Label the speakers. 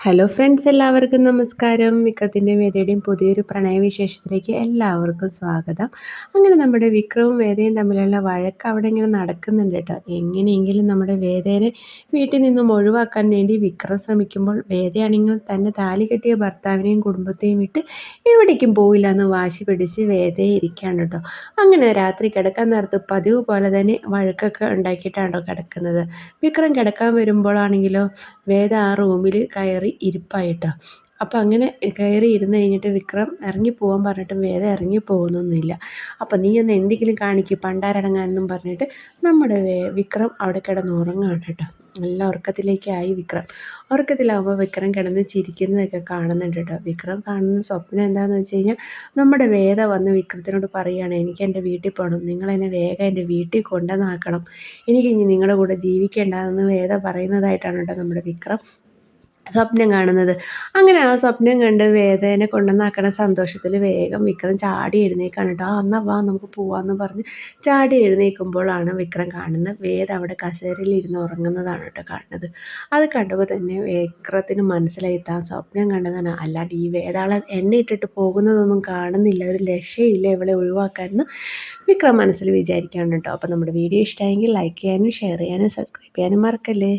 Speaker 1: Hello friends, എല്ലാവർക്കും നമസ്കാരം. വിക്രത്തിൻ്റെയും വേദയുടെയും പുതിയൊരു പ്രണയവിശേഷത്തിലേക്ക് എല്ലാവർക്കും സ്വാഗതം. അങ്ങനെ നമ്മുടെ വിക്രവും വേദയും തമ്മിലുള്ള വഴക്ക് അവിടെ ഇങ്ങനെ നടക്കുന്നുണ്ട് കേട്ടോ. എങ്ങനെയെങ്കിലും നമ്മുടെ വേദേനെ വീട്ടിൽ നിന്നും ഒഴിവാക്കാൻ വേണ്ടി വിക്രം ശ്രമിക്കുമ്പോൾ വേദയാണെങ്കിൽ തന്നെ താലി കെട്ടിയ ഭർത്താവിനെയും കുടുംബത്തെയും വിട്ട് എവിടേക്കും പോയില്ല എന്ന് വാശി പിടിച്ച് വേദയെ ഇരിക്കുകയാണ് കേട്ടോ. അങ്ങനെ രാത്രി കിടക്കാൻ നേരത്ത് പതിവ് പോലെ തന്നെ വഴക്കൊക്കെ ഉണ്ടാക്കിയിട്ടാണോ കിടക്കുന്നത്. വിക്രം കിടക്കാൻ വരുമ്പോഴാണെങ്കിലോ വേദ ആ റൂമിൽ കയറി ഇരിപ്പായിട്ടോ. അപ്പോൾ അങ്ങനെ കയറി ഇരുന്ന് കഴിഞ്ഞിട്ട് വിക്രം ഇറങ്ങി പോകാൻ പറഞ്ഞിട്ടും വേദ ഇറങ്ങി പോകുന്നൊന്നുമില്ല. അപ്പോൾ നീ ഒന്ന് എന്തെങ്കിലും കാണിക്കും പണ്ടാരടങ്ങാനെന്നും പറഞ്ഞിട്ട് നമ്മുടെ വിക്രം അവിടെ കിടന്ന് ഉറങ്ങുകയാണ് കേട്ടോ. നല്ല ഉറക്കത്തിലേക്കായി വിക്രം. ഉറക്കത്തിലാവുമ്പോൾ വിക്രം കിടന്ന് ചിരിക്കുന്നതൊക്കെ കാണുന്നുണ്ട് കേട്ടോ. വിക്രം കാണുന്ന സ്വപ്നം എന്താണെന്ന് വെച്ച് കഴിഞ്ഞാൽ നമ്മുടെ വേദ വന്ന് വിക്രത്തിനോട് പറയുകയാണ്, എനിക്ക് എൻ്റെ വീട്ടിൽ പോകണം, നിങ്ങളെന്നെ വേഗം എൻ്റെ വീട്ടിൽ കൊണ്ടുവന്നാക്കണം, എനിക്കിനി നിങ്ങളുടെ കൂടെ ജീവിക്കേണ്ടതെന്ന് വേദ പറയുന്നതായിട്ടാണ് കേട്ടോ നമ്മുടെ വിക്രം സ്വപ്നം കാണുന്നത്. അങ്ങനെ ആ സ്വപ്നം കണ്ട് വേദേനെ കൊണ്ടുവന്നാക്കണ സന്തോഷത്തിൽ വേഗം വിക്രം ചാടി എഴുന്നേൽക്കാണ് കേട്ടോ. എന്നാൽ വാ നമുക്ക് പോവാമെന്ന് പറഞ്ഞ് ചാടി എഴുന്നേൽക്കുമ്പോഴാണ് വിക്രം കാണുന്നത് വേദ അവിടെ കസേരയിൽ ഇരുന്ന് ഉറങ്ങുന്നതാണ് കേട്ടോ കാണുന്നത്. അത് കണ്ടപ്പോൾ തന്നെ വിക്രത്തിന് മനസ്സിലായി താൻ സ്വപ്നം കണ്ടതാണ്, അല്ലാണ്ട് ഈ വേദാളെ എന്നെ ഇട്ടിട്ട് പോകുന്നതൊന്നും കാണുന്നില്ല, ഒരു രക്ഷയില്ല ഇവളെ ഒഴിവാക്കാനെന്ന് വിക്രം മനസ്സിൽ വിചാരിക്കുകയാണ് കേട്ടോ. അപ്പോൾ നമ്മുടെ വീഡിയോ ഇഷ്ടമായെങ്കിൽ ലൈക്ക് ചെയ്യാനും ഷെയർ ചെയ്യാനും സബ്സ്ക്രൈബ് ചെയ്യാനും മറക്കല്ലേ.